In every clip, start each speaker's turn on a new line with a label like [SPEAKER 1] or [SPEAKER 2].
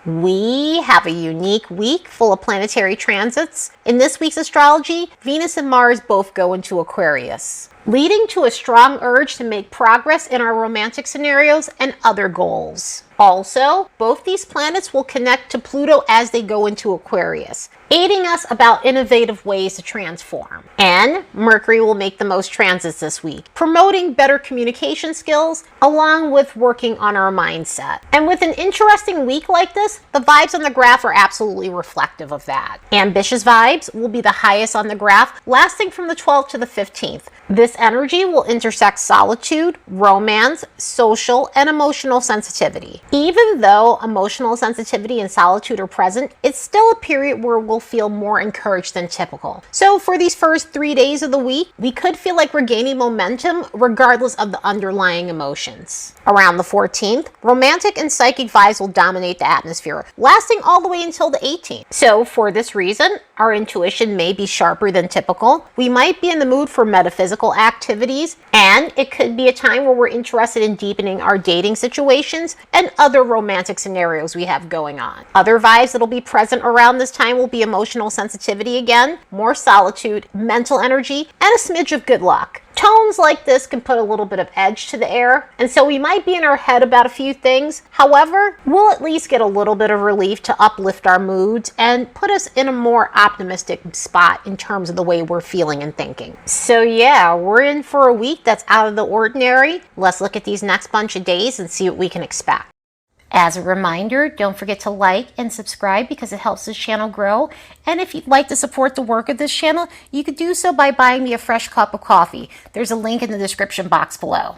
[SPEAKER 1] We have a unique week full of planetary transits. In this week's astrology, Venus and Mars both go into Aquarius, leading to a strong urge to make progress in our romantic scenarios and other goals. Also, both these planets will connect to Pluto as they go into Aquarius, aiding us about innovative ways to transform. And Mercury will make the most transits this week, promoting better communication skills along with working on our mindset. And with an interesting week like this, the vibes on the graph are absolutely reflective of that. Ambitious vibes will be the highest on the graph, lasting from the 12th to the 15th. This energy will intersect solitude, romance, social, and emotional sensitivity. Even though emotional sensitivity and solitude are present, it's still a period where we'll feel more encouraged than typical. So for these first 3 days of the week, we could feel like we're gaining momentum regardless of the underlying emotions. Around the 14th, romantic and psychic vibes will dominate the atmosphere, lasting all the way until the 18th. So for this reason, our intuition may be sharper than typical. We might be in the mood for metaphysical activities, and it could be a time where we're interested in deepening our dating situations and other romantic scenarios we have going on. Other vibes that'll be present around this time will be emotional sensitivity again, more solitude, mental energy, and a smidge of good luck. Tones like this can put a little bit of edge to the air, and so we might be in our head about a few things. However, we'll at least get a little bit of relief to uplift our moods and put us in a more optimistic spot in terms of the way we're feeling and thinking. So yeah, we're in for a week that's out of the ordinary. Let's look at these next bunch of days and see what we can expect. As a reminder, don't forget to like and subscribe because it helps this channel grow. And if you'd like to support the work of this channel, you could do so by buying me a fresh cup of coffee. There's a link in the description box below.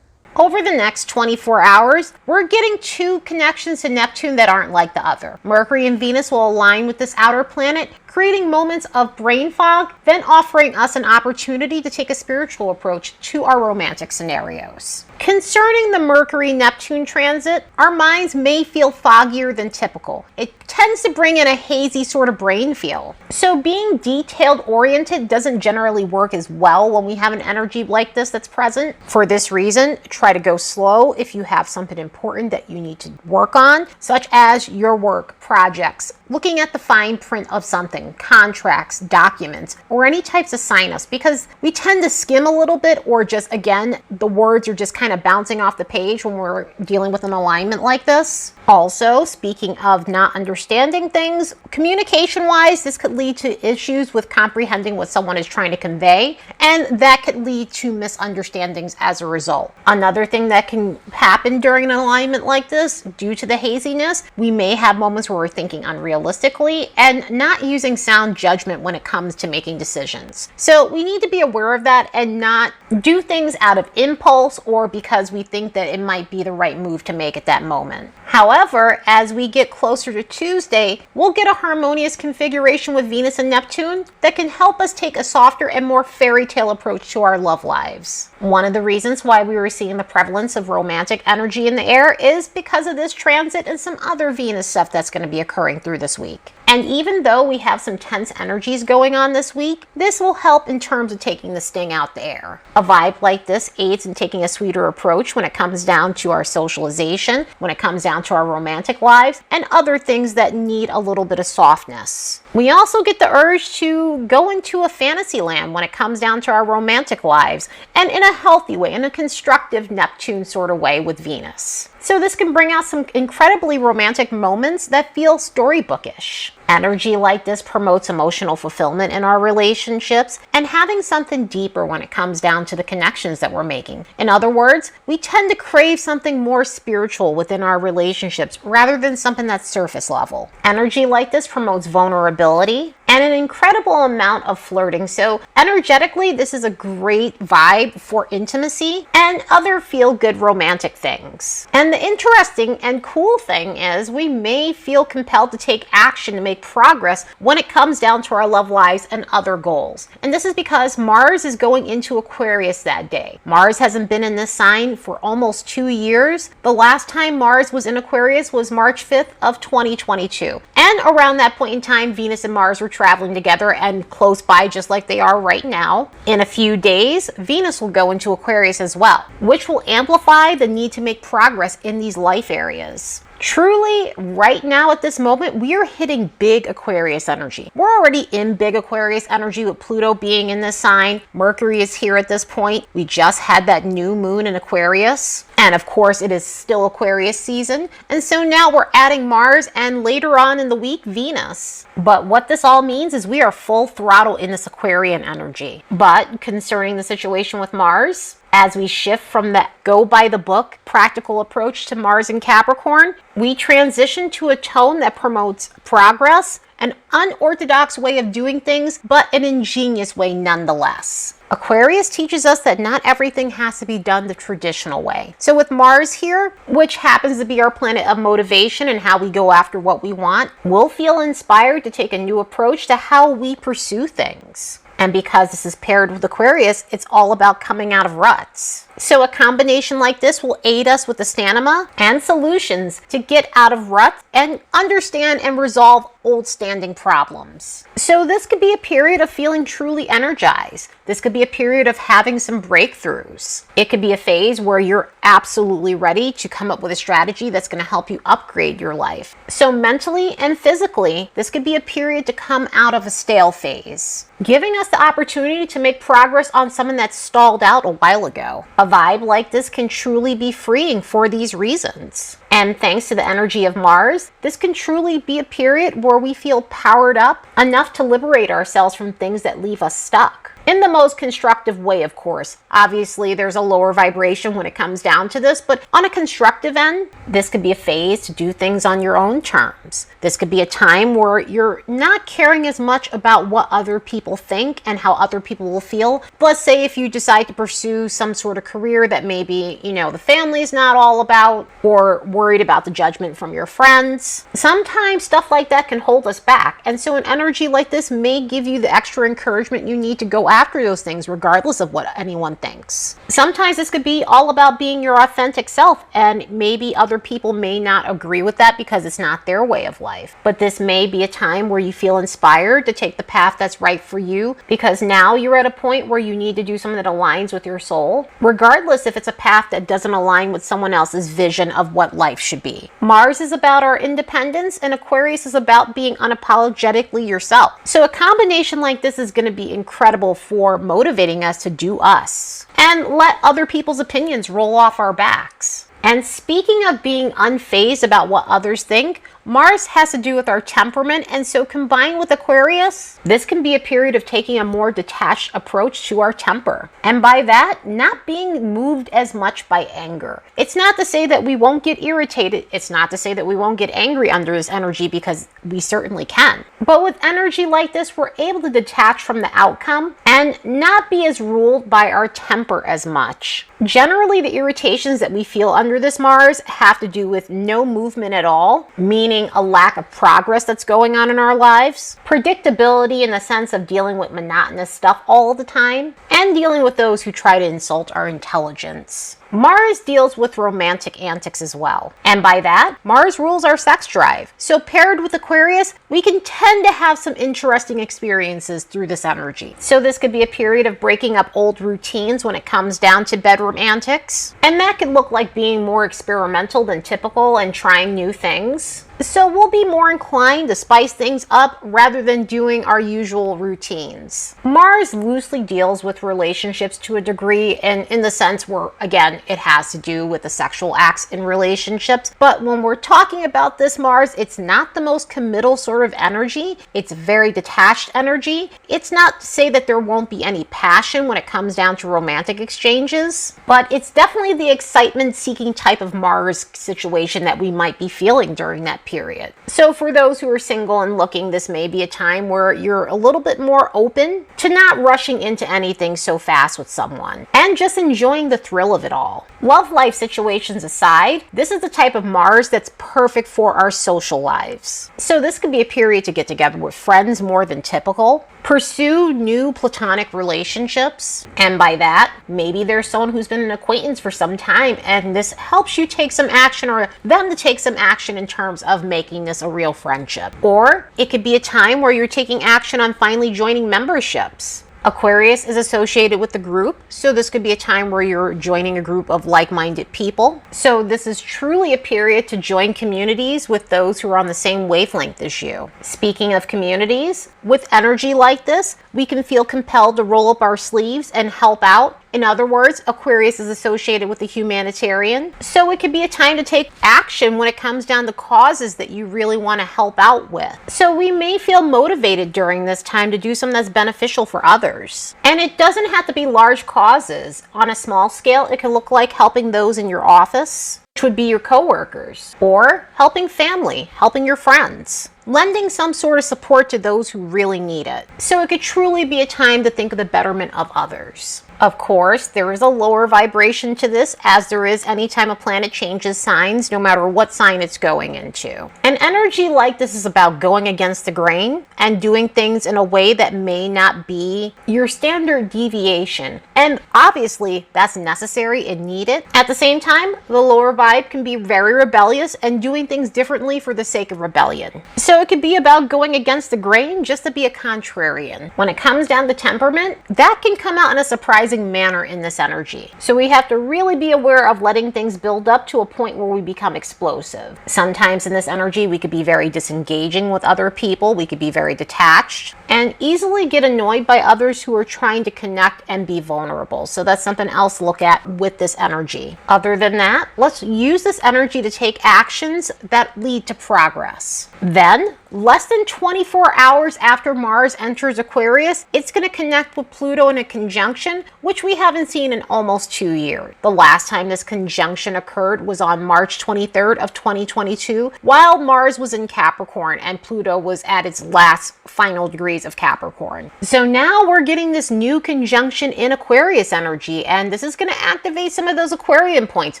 [SPEAKER 1] Over the next 24 hours, we're getting two connections to Neptune that aren't like the other. Mercury and Venus will align with this outer planet, creating moments of brain fog, then offering us an opportunity to take a spiritual approach to our romantic scenarios. Concerning the Mercury-Neptune transit, our minds may feel foggier than typical. It tends to bring in a hazy sort of brain feel. So being detailed-oriented doesn't generally work as well when we have an energy like this that's present. For this reason, try to go slow if you have something important that you need to work on, such as your work, projects, looking at the fine print of something, contracts, documents, or any types of sign-ups, because we tend to skim a little bit, or just, again, the words are just kind of bouncing off the page when we're dealing with an alignment like this. Also, speaking of not understanding things, communication-wise, this could lead to issues with comprehending what someone is trying to convey, and that could lead to misunderstandings as a result. Another thing that can happen during an alignment like this, due to the haziness, we may have moments where we're thinking unrealistically and not using sound judgment when it comes to making decisions. So we need to be aware of that and not do things out of impulse or because we think that it might be the right move to make at that moment. However, as we get closer to Tuesday, we'll get a harmonious configuration with Venus and Neptune that can help us take a softer and more fairy tale approach to our love lives. One of the reasons why we were seeing the prevalence of romantic energy in the air is because of this transit and some other Venus stuff that's going to be occurring through this week. And even though we have some tense energies going on this week, this will help in terms of taking the sting out the air. A vibe like this aids in taking a sweeter approach when it comes down to our socialization, when it comes down to our romantic lives, and other things that need a little bit of softness. We also get the urge to go into a fantasy land when it comes down to our romantic lives, and in a healthy way, in a constructive Neptune sort of way with Venus. So this can bring out some incredibly romantic moments that feel storybookish. Energy like this promotes emotional fulfillment in our relationships and having something deeper when it comes down to the connections that we're making. In other words, we tend to crave something more spiritual within our relationships rather than something that's surface level. Energy like this promotes vulnerability and an incredible amount of flirting. So energetically, this is a great vibe for intimacy and other feel-good romantic things. And the interesting and cool thing is we may feel compelled to take action to make progress when it comes down to our love lives and other goals. And this is because Mars is going into Aquarius that day. Mars hasn't been in this sign for almost 2 years. The last time Mars was in Aquarius was March 5th of 2022. And around that point in time, Venus and Mars were traveling together and close by just like they are right now. In a few days, Venus will go into Aquarius as well, which will amplify the need to make progress in these life areas. Truly, right now at this moment, we are hitting big Aquarius energy. We're already in big Aquarius energy with Pluto being in this sign. Mercury is here at this point. We just had that new moon in Aquarius. And of course, it is still Aquarius season. And so now we're adding Mars and later on in the week, Venus. But what this all means is we are full throttle in this Aquarian energy. But concerning the situation with Mars, as we shift from that go by the book practical approach to Mars in Capricorn, we transition to a tone that promotes progress, an unorthodox way of doing things, but an ingenious way nonetheless. Aquarius teaches us that not everything has to be done the traditional way. So with Mars here, which happens to be our planet of motivation and how we go after what we want, we'll feel inspired to take a new approach to how we pursue things. And because this is paired with Aquarius, it's all about coming out of ruts. So a combination like this will aid us with the stamina and solutions to get out of ruts and understand and resolve old standing problems. So this could be a period of feeling truly energized. This could be a period of having some breakthroughs. It could be a phase where you're absolutely ready to come up with a strategy that's going to help you upgrade your life. So mentally and physically, this could be a period to come out of a stale phase, giving us the opportunity to make progress on something that stalled out a while ago. A vibe like this can truly be freeing for these reasons. And thanks to the energy of Mars, this can truly be a period where we feel powered up enough to liberate ourselves from things that leave us stuck. In the most constructive way, of course. Obviously, there's a lower vibration when it comes down to this, but on a constructive end, this could be a phase to do things on your own terms. This could be a time where you're not caring as much about what other people think and how other people will feel. Let's say if you decide to pursue some sort of career that maybe, the family's not all about, or worried about the judgment from your friends. Sometimes stuff like that can hold us back. And so an energy like this may give you the extra encouragement you need to go after those things regardless of what anyone thinks. Sometimes this could be all about being your authentic self, and maybe other people may not agree with that because it's not their way of life. But this may be a time where you feel inspired to take the path that's right for you, because now you're at a point where you need to do something that aligns with your soul, regardless if it's a path that doesn't align with someone else's vision of what life should be. Mars is about our independence, and Aquarius is about being unapologetically yourself. So a combination like this is going to be incredible for motivating us to do us and let other people's opinions roll off our backs. And speaking of being unfazed about what others think, Mars has to do with our temperament, and so combined with Aquarius, this can be a period of taking a more detached approach to our temper. And by that, not being moved as much by anger. It's not to say that we won't get irritated. It's not to say that we won't get angry under this energy, because we certainly can. But with energy like this, we're able to detach from the outcome and not be as ruled by our temper as much. Generally, the irritations that we feel under this Mars have to do with no movement at all, meaning a lack of progress that's going on in our lives, predictability in the sense of dealing with monotonous stuff all the time, and dealing with those who try to insult our intelligence. Mars deals with romantic antics as well. And by that, Mars rules our sex drive. So paired with Aquarius, we can tend to have some interesting experiences through this energy. So this could be a period of breaking up old routines when it comes down to bedroom antics. And that could look like being more experimental than typical and trying new things. So we'll be more inclined to spice things up rather than doing our usual routines. Mars loosely deals with relationships to a degree, and in the sense where, again, it has to do with the sexual acts in relationships. But when we're talking about this Mars, it's not the most committal sort of energy. It's very detached energy. It's not to say that there won't be any passion when it comes down to romantic exchanges, but it's definitely the excitement-seeking type of Mars situation that we might be feeling during that period. So for those who are single and looking, this may be a time where you're a little bit more open to not rushing into anything so fast with someone and just enjoying the thrill of it all. Love life situations aside, this is the type of Mars that's perfect for our social lives. So this could be a period to get together with friends more than typical, pursue new platonic relationships, and by that, maybe there's someone who's been an acquaintance for some time and this helps you take some action, or them to take some action in terms of making this a real friendship. Or it could be a time where you're taking action on finally joining memberships. Aquarius is associated with the group, so this could be a time where you're joining a group of like-minded people. So this is truly a period to join communities with those who are on the same wavelength as you. Speaking of communities, with energy like this, we can feel compelled to roll up our sleeves and help out. In other words, Aquarius is associated with the humanitarian. So it could be a time to take action when it comes down to causes that you really want to help out with. So we may feel motivated during this time to do something that's beneficial for others. And it doesn't have to be large causes. On a small scale, it can look like helping those in your office, which would be your coworkers, or helping family, helping your friends, lending some sort of support to those who really need it. So it could truly be a time to think of the betterment of others. Of course, there is a lower vibration to this, as there is anytime a planet changes signs, no matter what sign it's going into. An energy like this is about going against the grain and doing things in a way that may not be your standard deviation. And obviously, that's necessary and needed. At the same time, the lower vibe can be very rebellious and doing things differently for the sake of rebellion. So it could be about going against the grain just to be a contrarian. When it comes down to temperament, that can come out in a surprising manner in this energy. So we have to really be aware of letting things build up to a point where we become explosive. Sometimes in this energy, we could be very disengaging with other people. We could be very detached and easily get annoyed by others who are trying to connect and be vulnerable. So that's something else to look at with this energy. Other than that, let's use this energy to take actions that lead to progress. Then, less than 24 hours after Mars enters Aquarius, it's going to connect with Pluto in a conjunction, which we haven't seen in almost 2 years. The last time this conjunction occurred was on March 23rd of 2022, while Mars was in Capricorn and Pluto was at its last final degrees of Capricorn. So now we're getting this new conjunction in Aquarius energy, and this is going to activate some of those Aquarian points.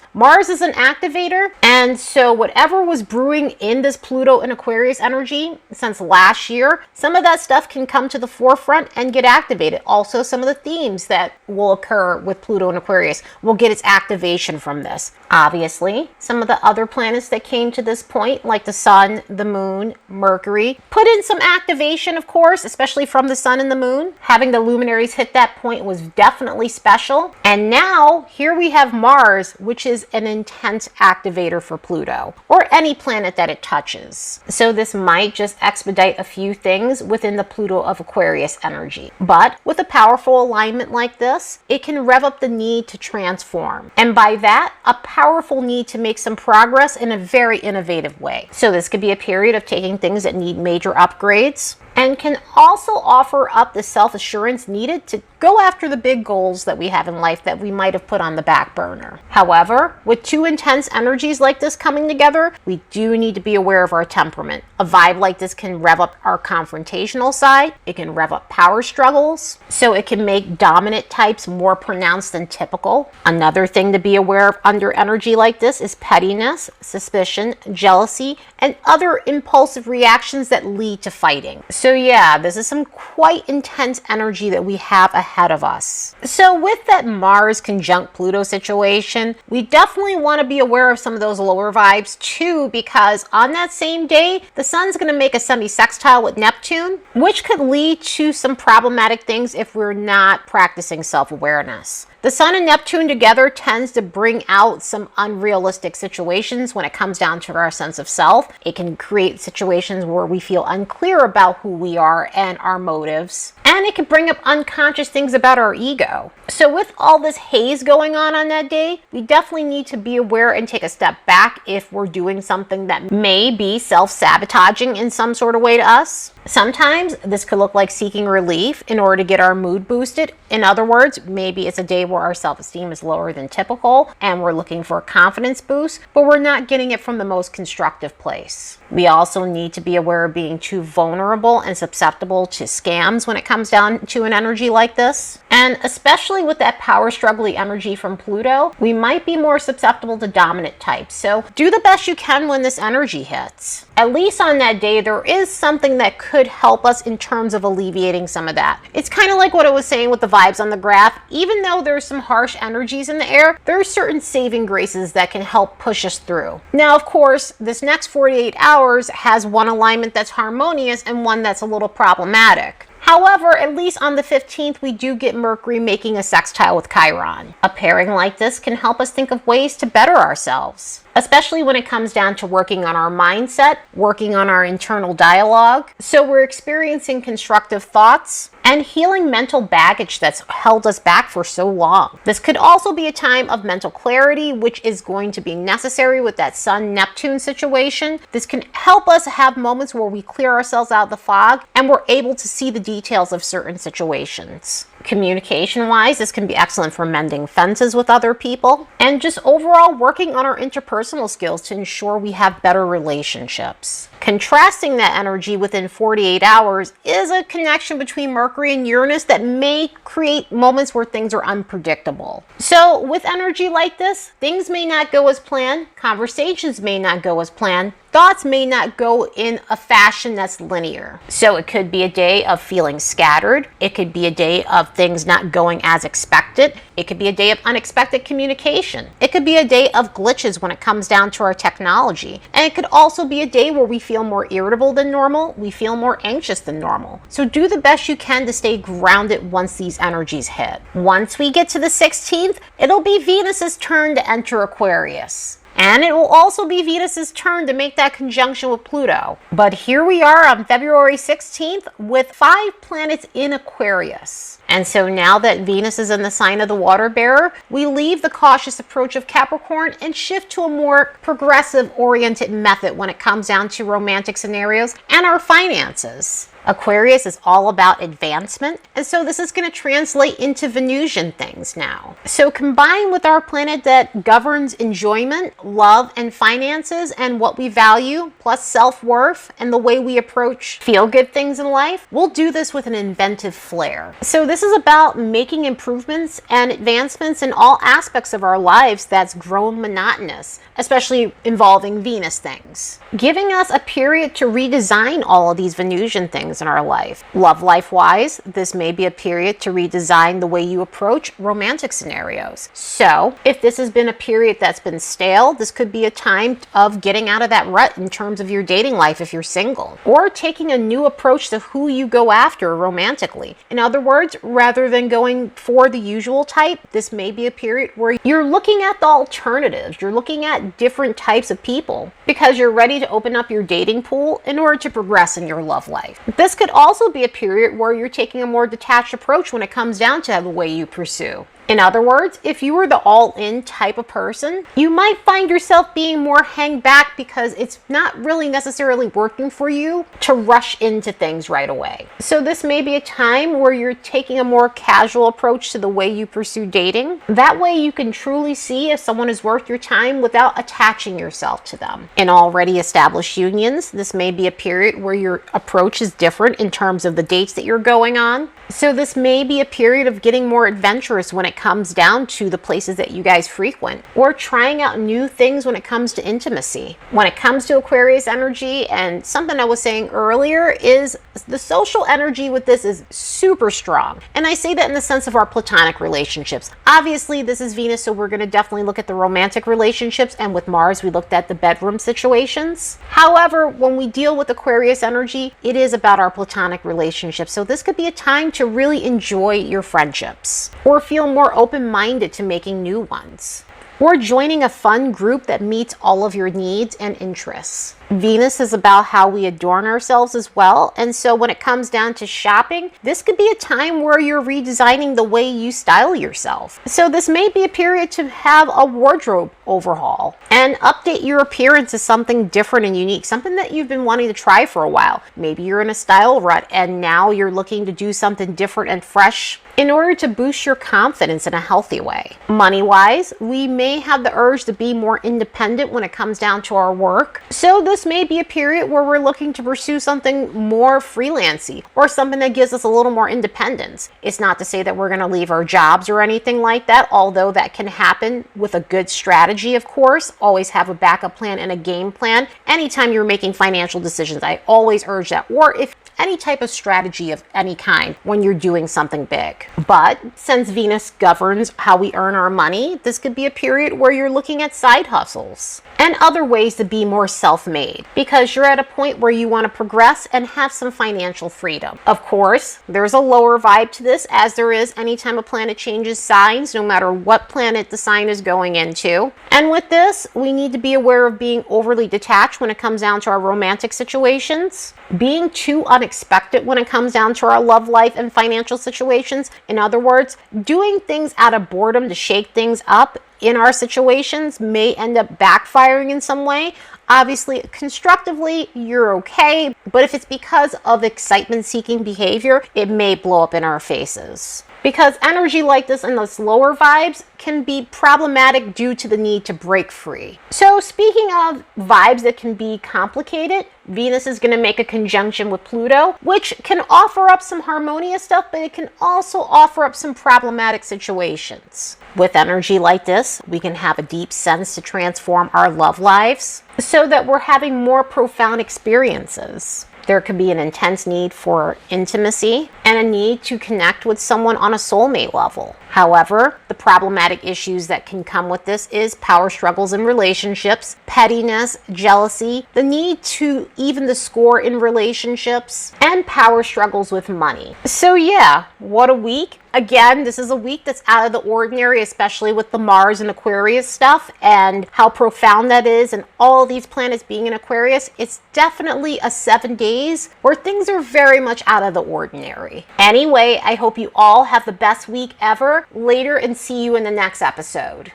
[SPEAKER 1] Mars is an activator, and so whatever was brewing in this Pluto and Aquarius energy since last year, some of that stuff can come to the forefront and get activated. Also, some of the themes that will occur with Pluto and Aquarius will get its activation from this. Obviously, some of the other planets that came to this point, like the Sun, the Moon, Mercury, put in some activation, of course, especially from the Sun and the Moon. Having the luminaries hit that point was definitely special. And now, here we have Mars, which is an intense activator for Pluto, or any planet that it touches. So this might just expedite a few things within the Pluto of Aquarius energy. But with a powerful alignment like this, it can rev up the need to transform. And by that, a powerful need to make some progress in a very innovative way. So this could be a period of taking things that need major upgrades, and can also offer up the self-assurance needed to go after the big goals that we have in life that we might have put on the back burner. However, with two intense energies like this coming together, we do need to be aware of our temperament. A vibe like this can rev up our confrontational side. It can rev up power struggles. So it can make dominant types more pronounced than typical. Another thing to be aware of under energy like this is pettiness, suspicion, jealousy, and other impulsive reactions that lead to fighting. So yeah, this is some quite intense energy that we have ahead of us. So with that Mars conjunct Pluto situation, we definitely want to be aware of some of those lower vibes too, because on that same day, the Sun's going to make a semisextile with Neptune, which could lead to some problematic things if we're not practicing self-awareness. The Sun and Neptune together tends to bring out some unrealistic situations when it comes down to our sense of self. It can create situations where we feel unclear about who we are and our motives. And it can bring up unconscious things about our ego. So with all this haze going on that day, we definitely need to be aware and take a step back if we're doing something that may be self-sabotaging in some sort of way to us. Sometimes this could look like seeking relief in order to get our mood boosted. In other words, maybe it's a day where our self-esteem is lower than typical and we're looking for a confidence boost, but we're not getting it from the most constructive place. We also need to be aware of being too vulnerable and susceptible to scams when it comes down to an energy like this. And especially with that power struggly energy from Pluto, we might be more susceptible to dominant types. So do the best you can when this energy hits. At least on that day, there is something that could help us in terms of alleviating some of that. It's kind of like what I was saying with the vibes on the graph. Even though there's some harsh energies in the air, there are certain saving graces that can help push us through. Now, of course, this next 48 hours has one alignment that's harmonious and one that's a little problematic. However, at least on the 15th, we do get Mercury making a sextile with Chiron. A pairing like this can help us think of ways to better ourselves, especially when it comes down to working on our mindset, working on our internal dialogue. So we're experiencing constructive thoughts and healing mental baggage that's held us back for so long. This could also be a time of mental clarity, which is going to be necessary with that Sun-Neptune situation. This can help us have moments where we clear ourselves out of the fog and we're able to see the details of certain situations. Communication-wise, this can be excellent for mending fences with other people and just overall working on our interpersonal skills to ensure we have better relationships. Contrasting that energy within 48 hours is a connection between Mercury and Uranus that may create moments where things are unpredictable. So with energy like this, things may not go as planned, conversations may not go as planned, thoughts may not go in a fashion that's linear. So it could be a day of feeling scattered. It could be a day of things not going as expected. It could be a day of unexpected communication. It could be a day of glitches when it comes down to our technology. And it could also be a day where we feel more irritable than normal. We feel more anxious than normal. So do the best you can to stay grounded once these energies hit. Once we get to the 16th, it'll be Venus's turn to enter Aquarius. And it will also be Venus's turn to make that conjunction with Pluto. But here we are on February 16th with 5 planets in Aquarius. And so now that Venus is in the sign of the water bearer, we leave the cautious approach of Capricorn and shift to a more progressive oriented method when it comes down to romantic scenarios and our finances. Aquarius is all about advancement, and so this is going to translate into Venusian things now. So combined with our planet that governs enjoyment, love, and finances, and what we value, plus self-worth, and the way we approach feel-good things in life, we'll do this with an inventive flair. So this is about making improvements and advancements in all aspects of our lives that's grown monotonous, especially involving Venus things. Giving us a period to redesign all of these Venusian things in our life. Love life wise, this may be a period to redesign the way you approach romantic scenarios. So if this has been a period that's been stale, this could be a time of getting out of that rut in terms of your dating life if you're single, or taking a new approach to who you go after romantically. In other words, rather than going for the usual type, this may be a period where you're looking at the alternatives. You're looking at different types of people because you're ready to open up your dating pool in order to progress in your love life. This could also be a period where you're taking a more detached approach when it comes down to the way you pursue. In other words, if you were the all-in type of person, you might find yourself being more hang back because it's not really necessarily working for you to rush into things right away. So this may be a time where you're taking a more casual approach to the way you pursue dating. That way you can truly see if someone is worth your time without attaching yourself to them. In already established unions, this may be a period where your approach is different in terms of the dates that you're going on. So this may be a period of getting more adventurous when it comes down to the places that you guys frequent, or trying out new things when it comes to intimacy. When it comes to Aquarius energy, and something I was saying earlier, is the social energy with this is super strong. And I say that in the sense of our platonic relationships. Obviously, this is Venus, so we're going to definitely look at the romantic relationships, and with Mars, we looked at the bedroom situations. However, when we deal with Aquarius energy, it is about our platonic relationships. So this could be a time to really enjoy your friendships, or feel more open-minded to making new ones, or joining a fun group that meets all of your needs and interests. Venus is about how we adorn ourselves as well, and so when it comes down to shopping, this could be a time where you're redesigning the way you style yourself. So this may be a period to have a wardrobe overhaul and update your appearance to something different and unique, something that you've been wanting to try for a while. Maybe you're in a style rut and now you're looking to do something different and fresh in order to boost your confidence in a healthy way. Money-wise, we may have the urge to be more independent when it comes down to our work. So this may be a period where we're looking to pursue something more freelancey, or something that gives us a little more independence. It's not to say that we're going to leave our jobs or anything like that, although that can happen with a good strategy, of course. Always have a backup plan and a game plan anytime you're making financial decisions. I always urge that. Or if any type of strategy of any kind when you're doing something big. But since Venus governs how we earn our money, this could be a period where you're looking at side hustles and other ways to be more self-made, because you're at a point where you want to progress and have some financial freedom. Of course, there's a lower vibe to this, as there is anytime a planet changes signs, no matter what planet the sign is going into. And with this, we need to be aware of being overly detached when it comes down to our romantic situations, being too unexpected when it comes down to our love life and financial situations. In other words, doing things out of boredom to shake things up in our situations may end up backfiring in some way. Obviously, constructively, you're okay, but if it's because of excitement-seeking behavior, it may blow up in our faces. Because energy like this and those lower vibes can be problematic due to the need to break free. So speaking of vibes that can be complicated, Venus is going to make a conjunction with Pluto, which can offer up some harmonious stuff, but it can also offer up some problematic situations. With energy like this, we can have a deep sense to transform our love lives so that we're having more profound experiences. There could be an intense need for intimacy and a need to connect with someone on a soulmate level. However, the problematic issues that can come with this is power struggles in relationships, pettiness, jealousy, the need to even the score in relationships, and power struggles with money. So yeah, what a week. Again, this is a week that's out of the ordinary, especially with the Mars and Aquarius stuff and how profound that is, and all these planets being in Aquarius. It's definitely a 7 days where things are very much out of the ordinary. Anyway, I hope you all have the best week ever. Later, and see you in the next episode.